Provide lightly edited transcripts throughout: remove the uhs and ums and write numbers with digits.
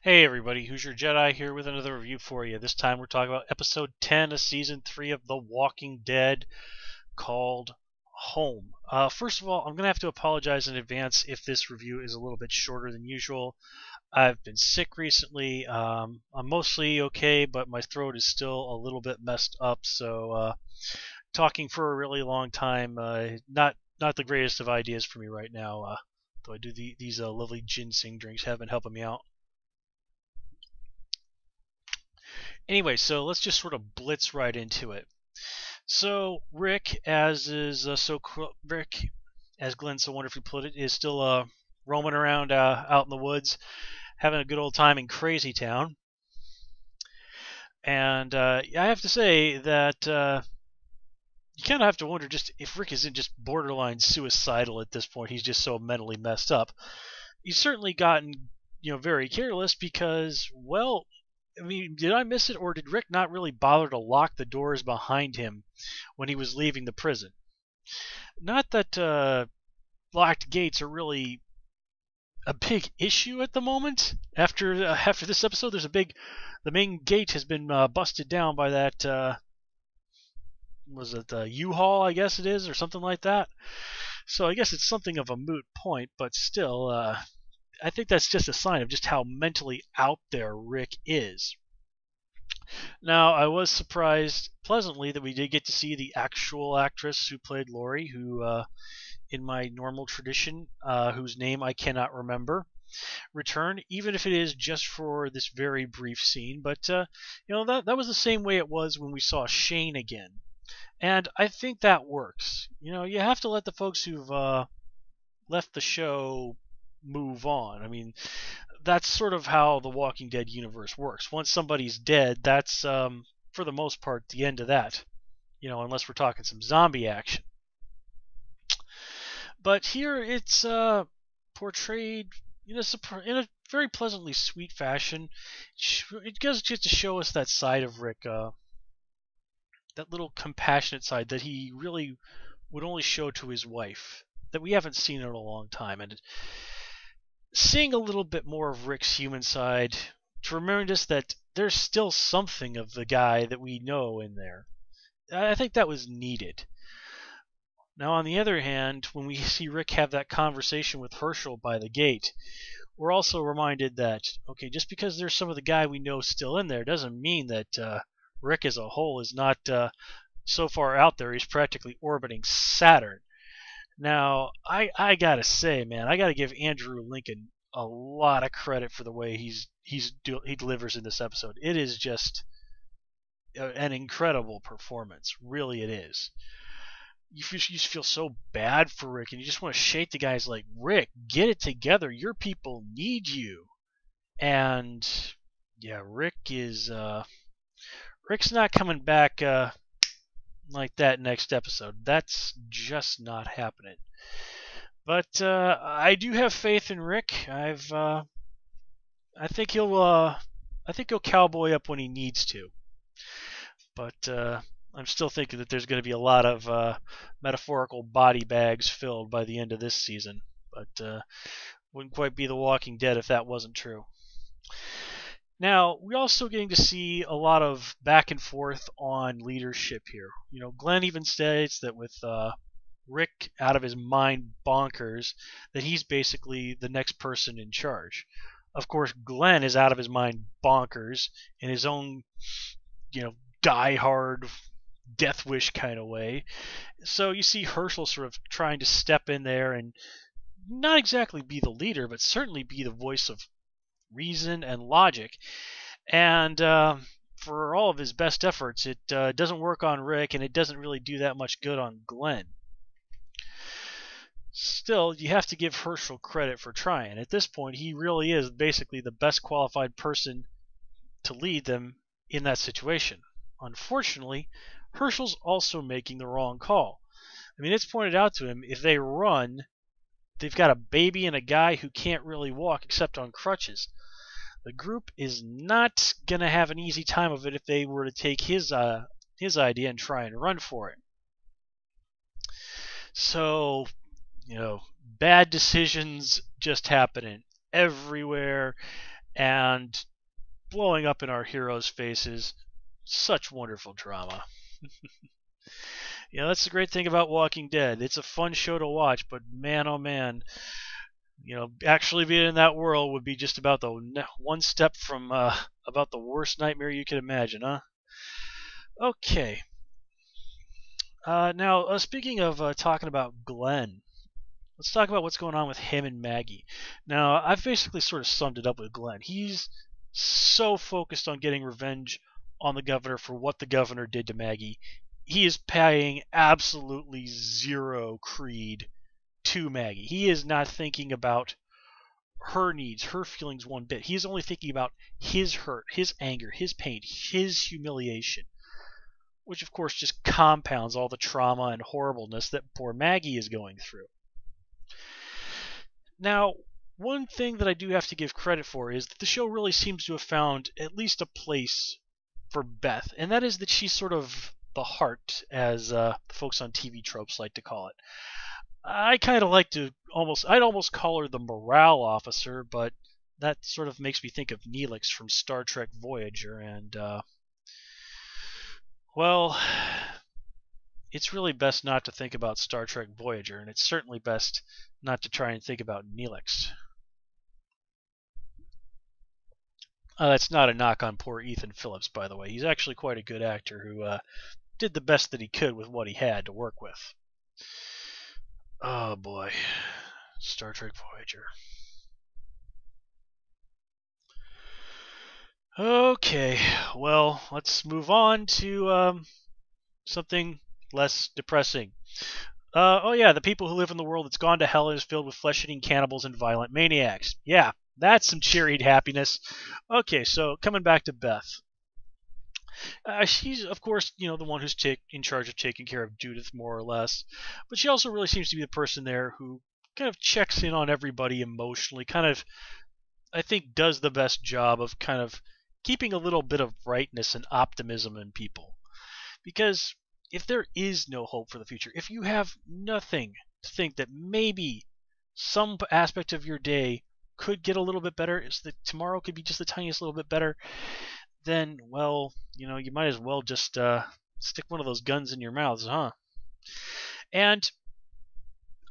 Hey everybody, who's your Jedi here with another review for you. This time we're talking about episode 10 of season 3 of The Walking Dead called Home. First of all, I'm going to have to apologize in advance if this review is a little bit shorter than usual. I've been sick recently. I'm mostly okay, but my throat is still a little bit messed up, so talking for a really long time, not the greatest of ideas for me right now. Though I do these lovely ginseng drinks have been helping me out. Anyway, so let's just sort of blitz right into it. So Rick, Rick, as Glenn so wonderfully put it, is still roaming around out in the woods, having a good old time in Crazy Town. And I have to say that you kind of have to wonder just if Rick isn't just borderline suicidal at this point. He's just so mentally messed up. He's certainly gotten very careless because, well, I mean, did I miss it, or did Rick not really bother to lock the doors behind him when he was leaving the prison? Not that locked gates are really a big issue at the moment. After this episode, the main gate has been busted down by that was it U-Haul, I guess it is, or something like that. So I guess it's something of a moot point, but still, I think that's just a sign of just how mentally out there Rick is. Now, I was surprised pleasantly that we did get to see the actual actress who played Lori, who, in my normal tradition, whose name I cannot remember, return, even if it is just for this very brief scene. But, that was the same way it was when we saw Shane again. And I think that works. You have to let the folks who've left the show move on. I mean, that's sort of how the Walking Dead universe works. Once somebody's dead, that's for the most part the end of that. Unless we're talking some zombie action. But here it's portrayed in a very pleasantly sweet fashion. It does just to show us that side of Rick, that little compassionate side that he really would only show to his wife, that we haven't seen in a long time. And seeing a little bit more of Rick's human side to remind us that there's still something of the guy that we know in there. I think that was needed. Now, on the other hand, when we see Rick have that conversation with Herschel by the gate, we're also reminded that, okay, just because there's some of the guy we know still in there doesn't mean that Rick as a whole is not so far out there he's practically orbiting Saturn. Now, I gotta say, man, I gotta give Andrew Lincoln a lot of credit for the way he delivers in this episode. It is just an incredible performance, really it is. You just feel so bad for Rick, and you just want to shake the guys like, Rick, get it together. Your people need you. And yeah, Rick's not coming back like that next episode. That's just not happening. But I do have faith in Rick. I think he'll cowboy up when he needs to. But I'm still thinking that there's going to be a lot of metaphorical body bags filled by the end of this season. But wouldn't quite be The Walking Dead if that wasn't true. Now, we're also getting to see a lot of back and forth on leadership here. Glenn even states that with Rick out of his mind bonkers, that he's basically the next person in charge. Of course, Glenn is out of his mind bonkers in his own, die-hard, death wish kind of way. So you see Herschel sort of trying to step in there and not exactly be the leader, but certainly be the voice of reason and logic. And for all of his best efforts, it doesn't work on Rick, and it doesn't really do that much good on Glenn. Still, you have to give Herschel credit for trying. At this point, he really is basically the best qualified person to lead them in that situation. Unfortunately, Herschel's also making the wrong call. I mean, it's pointed out to him, if they run, they've got a baby and a guy who can't really walk except on crutches. The group is not going to have an easy time of it if they were to take his idea and try and run for it. So, bad decisions just happening everywhere, and blowing up in our heroes' faces. Such wonderful drama. That's the great thing about Walking Dead. It's a fun show to watch, but man, oh man, actually being in that world would be just about the one step from about the worst nightmare you could imagine, huh? Okay. Now, speaking of talking about Glenn, let's talk about what's going on with him and Maggie. Now, I've basically sort of summed it up with Glenn. He's so focused on getting revenge on the governor for what the governor did to Maggie. He is paying absolutely zero creed to Maggie. He is not thinking about her needs, her feelings one bit. He is only thinking about his hurt, his anger, his pain, his humiliation, which of course just compounds all the trauma and horribleness that poor Maggie is going through. Now, one thing that I do have to give credit for is that the show really seems to have found at least a place for Beth, and that is that she's sort of the heart, as folks on TV tropes like to call it. I kind of like to I'd almost call her the morale officer, but that sort of makes me think of Neelix from Star Trek Voyager, and, well, it's really best not to think about Star Trek Voyager, and it's certainly best not to try and think about Neelix. That's not a knock on poor Ethan Phillips, by the way. He's actually quite a good actor who did the best that he could with what he had to work with. Oh boy, Star Trek Voyager. Okay, well, let's move on to something less depressing. Oh yeah, the people who live in the world that's gone to hell and is filled with flesh-eating cannibals and violent maniacs. Yeah, that's some cheered happiness. Okay, so coming back to Beth. She's, of course, the one who's in charge of taking care of Judith, more or less. But she also really seems to be the person there who kind of checks in on everybody emotionally, kind of, I think, does the best job of kind of keeping a little bit of brightness and optimism in people. Because if there is no hope for the future, if you have nothing to think that maybe some aspect of your day could get a little bit better, is that tomorrow could be just the tiniest little bit better, then, well, you might as well just stick one of those guns in your mouths, huh? And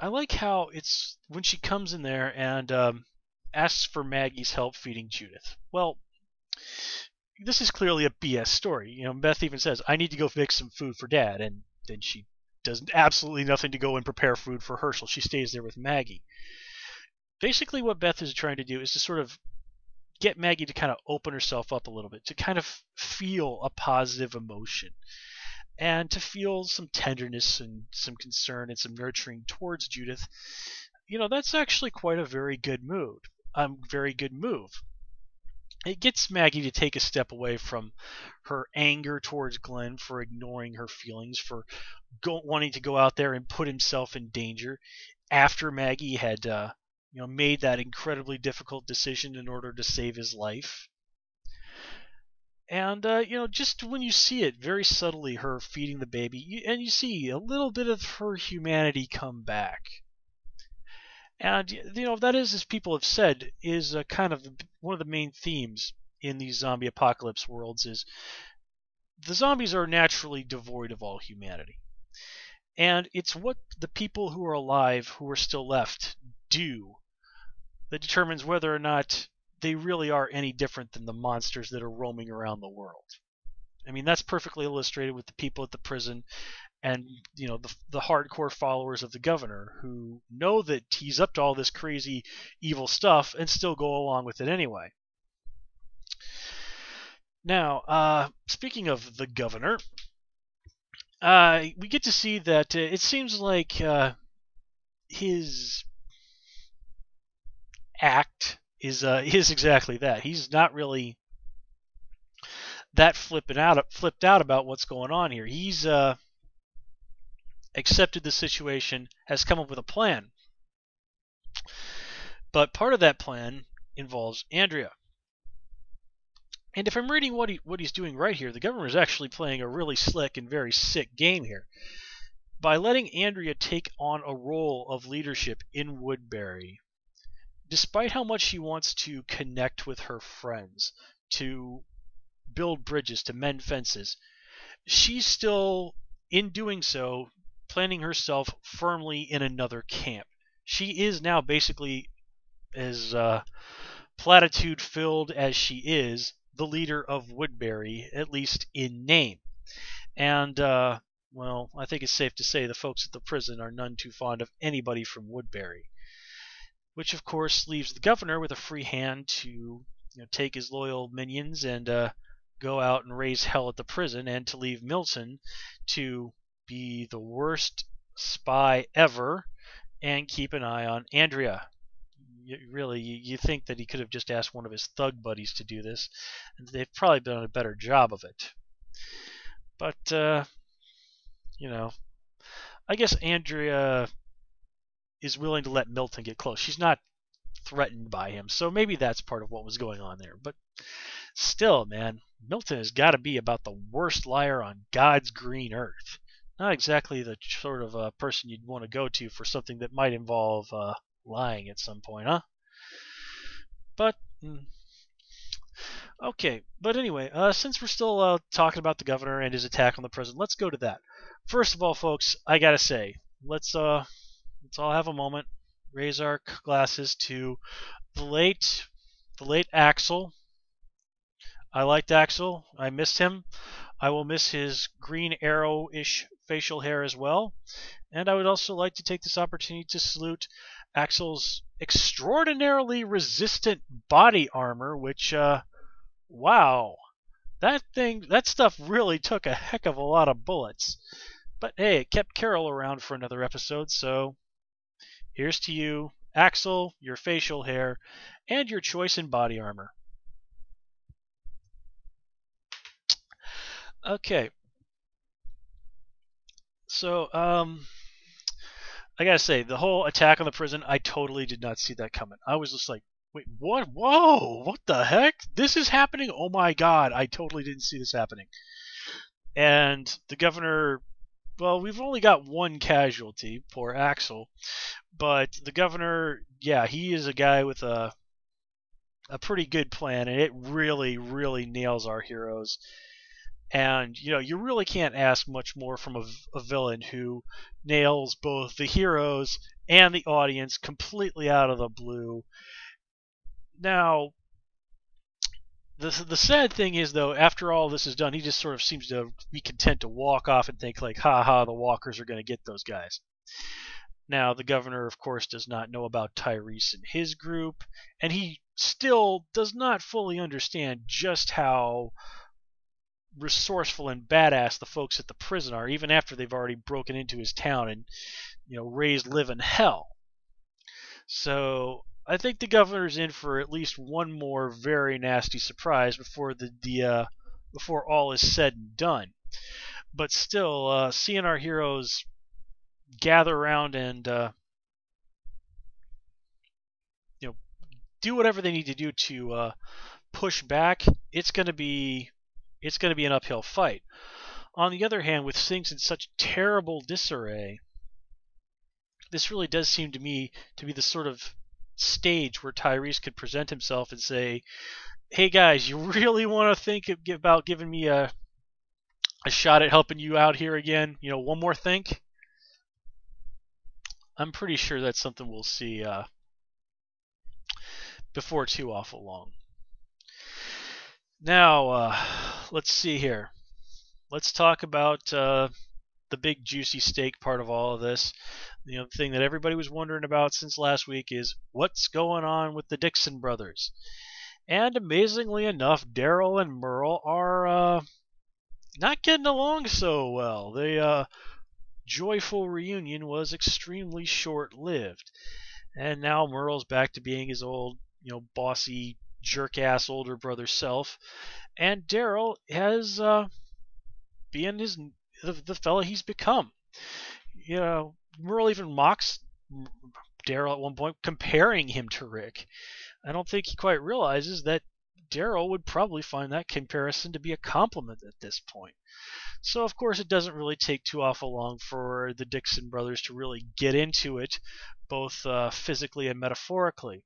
I like how it's when she comes in there and asks for Maggie's help feeding Judith. Well, this is clearly a BS story. Beth even says, I need to go fix some food for Dad, and then she does absolutely nothing to go and prepare food for Herschel. She stays there with Maggie. Basically, what Beth is trying to do is to sort of get Maggie to kind of open herself up a little bit, to kind of feel a positive emotion, and to feel some tenderness and some concern and some nurturing towards Judith. That's actually quite a very good move. It gets Maggie to take a step away from her anger towards Glenn for ignoring her feelings, for wanting to go out there and put himself in danger after Maggie had made that incredibly difficult decision in order to save his life. And, just when you see it very subtly, her feeding the baby, and you see a little bit of her humanity come back. And, that is, as people have said, is kind of one of the main themes in these zombie apocalypse worlds is the zombies are naturally devoid of all humanity. And it's what the people who are alive, who are still left, do that determines whether or not they really are any different than the monsters that are roaming around the world. I mean, that's perfectly illustrated with the people at the prison and, the hardcore followers of the governor who know that he's up to all this crazy, evil stuff and still go along with it anyway. Now, speaking of the governor, we get to see that it seems like his act is exactly that. He's not really that flipped out about what's going on here. He's accepted the situation, has come up with a plan. But part of that plan involves Andrea. And if I'm reading what he's doing right here, the governor is actually playing a really slick and very sick game here. By letting Andrea take on a role of leadership in Woodbury, despite how much she wants to connect with her friends, to build bridges, to mend fences, she's still, in doing so, planting herself firmly in another camp. She is now basically, as platitude filled as she is, the leader of Woodbury, at least in name. And, well, I think it's safe to say the folks at the prison are none too fond of anybody from Woodbury. Which, of course, leaves the governor with a free hand to take his loyal minions and go out and raise hell at the prison, and to leave Milton to be the worst spy ever and keep an eye on Andrea. You think that he could have just asked one of his thug buddies to do this, and they've probably done a better job of it. But, I guess Andrea is willing to let Milton get close. She's not threatened by him, so maybe that's part of what was going on there. But still, man, Milton has got to be about the worst liar on God's green earth. Not exactly the sort of person you'd want to go to for something that might involve lying at some point, huh? But okay, but anyway, since we're still talking about the governor and his attack on the prison, let's go to that. First of all, folks, I gotta say, let's all have a moment, raise our glasses to the late Axel. I liked Axel. I missed him. I will miss his Green Arrow-ish facial hair as well. And I would also like to take this opportunity to salute Axel's extraordinarily resistant body armor, which, wow, that stuff really took a heck of a lot of bullets. But hey, it kept Carol around for another episode, so here's to you, Axel, your facial hair, and your choice in body armor. Okay. So, I gotta say, the whole attack on the prison, I totally did not see that coming. I was just like, wait, what? Whoa, what the heck? This is happening? Oh my god, I totally didn't see this happening. And the governor, well, we've only got one casualty, poor Axel. But the governor, yeah, he is a guy with a pretty good plan, and it really, really nails our heroes. And, you really can't ask much more from a villain who nails both the heroes and the audience completely out of the blue. Now, the sad thing is, though, after all this is done, he just sort of seems to be content to walk off and think, like, ha, the walkers are going to get those guys. Now, the governor, of course, does not know about Tyrese and his group, and he still does not fully understand just how resourceful and badass the folks at the prison are, even after they've already broken into his town and raised living hell. So I think the governor's in for at least one more very nasty surprise before before all is said and done. But still, seeing our heroes gather around and do whatever they need to do to push back, it's going to be an uphill fight. On the other hand, with things in such terrible disarray, this really does seem to me to be the sort of stage where Tyrese could present himself and say, hey guys, you really want to think about giving me a shot at helping you out here again? One more think? I'm pretty sure that's something we'll see before too awful long. Now, let's see here. Let's talk about the big juicy steak part of all of this. The thing that everybody was wondering about since last week is what's going on with the Dixon brothers. And amazingly enough, Daryl and Merle are not getting along so well. The joyful reunion was extremely short-lived. And now Merle's back to being his old, bossy, jerk-ass older brother self, and Daryl has been the fella he's become. Merle even mocks Daryl at one point, comparing him to Rick. I don't think he quite realizes that Daryl would probably find that comparison to be a compliment at this point. So, of course, it doesn't really take too awful long for the Dixon brothers to really get into it, both physically and metaphorically.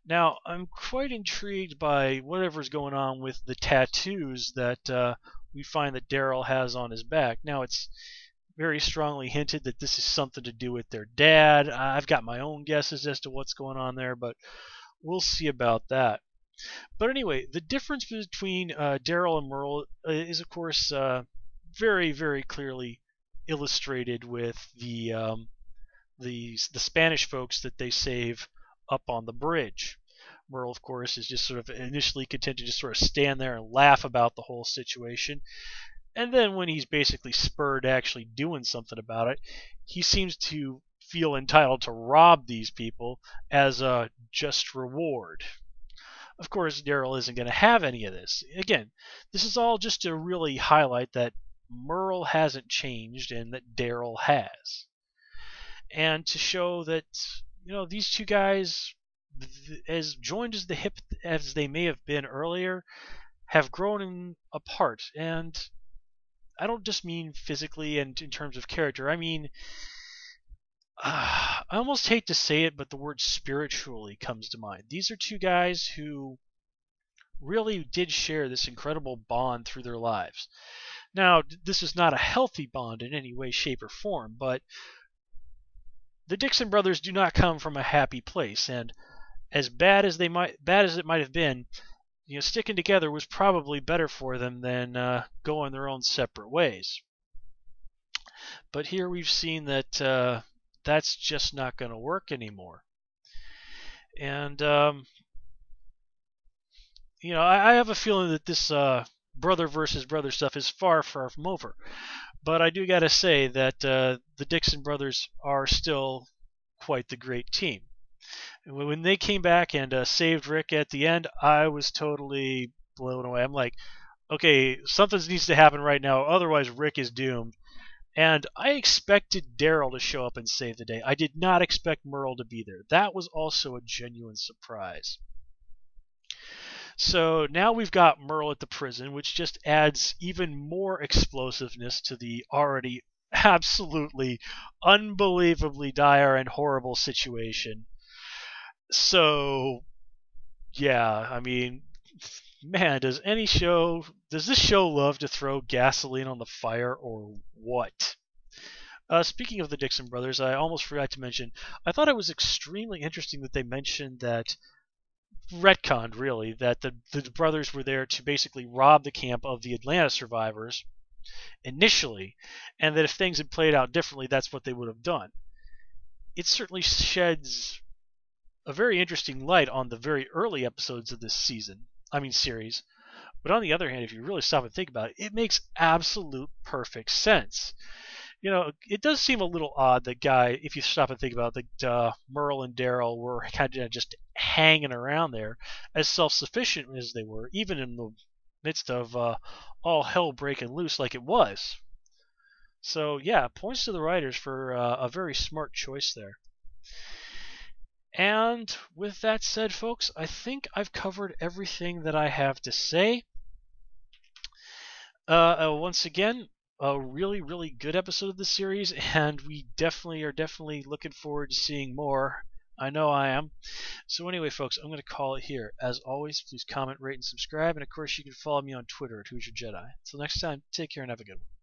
Now, I'm quite intrigued by whatever's going on with the tattoos that we find that Daryl has on his back. Now, it's very strongly hinted that this is something to do with their dad. I've got my own guesses as to what's going on there, but we'll see about that. But anyway, the difference between Daryl and Merle is, of course, very, very clearly illustrated with the Spanish folks that they save up on the bridge. Merle, of course, is just sort of initially content to just sort of stand there and laugh about the whole situation. And then when he's basically spurred to actually doing something about it, he seems to feel entitled to rob these people as a just reward. Of course, Daryl isn't going to have any of this. Again, this is all just to really highlight that Merle hasn't changed and that Daryl has. And to show that, these two guys, as joined as the hip as they may have been earlier, have grown apart. And I don't just mean physically and in terms of character. I mean, I almost hate to say it, but the word spiritually comes to mind. These are two guys who really did share this incredible bond through their lives. Now, this is not a healthy bond in any way, shape, or form, but the Dixon brothers do not come from a happy place, and as bad as it might have been, sticking together was probably better for them than going their own separate ways. But here we've seen that that's just not going to work anymore. And I have a feeling that this brother versus brother stuff is far, far from over. But I do got to say that the Dixon brothers are still quite the great team. When they came back and saved Rick at the end, I was totally blown away. I'm like, okay, something needs to happen right now, otherwise Rick is doomed. And I expected Daryl to show up and save the day. I did not expect Merle to be there. That was also a genuine surprise. So now we've got Merle at the prison, which just adds even more explosiveness to the already absolutely unbelievably dire and horrible situation. So, yeah, I mean, man, does this show love to throw gasoline on the fire or what? Speaking of the Dixon brothers, I almost forgot to mention, I thought it was extremely interesting that they mentioned that, retconned really, that the brothers were there to basically rob the camp of the Atlanta survivors initially, and that if things had played out differently, that's what they would have done. It certainly sheds a very interesting light on the very early episodes of this series. But on the other hand, if you really stop and think about it, it makes absolute perfect sense. It does seem a little odd that if you stop and think about it, that Merle and Daryl were kind of just hanging around there, as self-sufficient as they were, even in the midst of all hell breaking loose like it was. So yeah, points to the writers for a very smart choice there. And with that said, folks, I think I've covered everything that I have to say. Once again, a really, really good episode of the series, and we are definitely looking forward to seeing more. I know I am. So anyway, folks, I'm going to call it here. As always, please comment, rate, and subscribe, and of course you can follow me on Twitter at Who's Your Jedi. Until next time, take care and have a good one.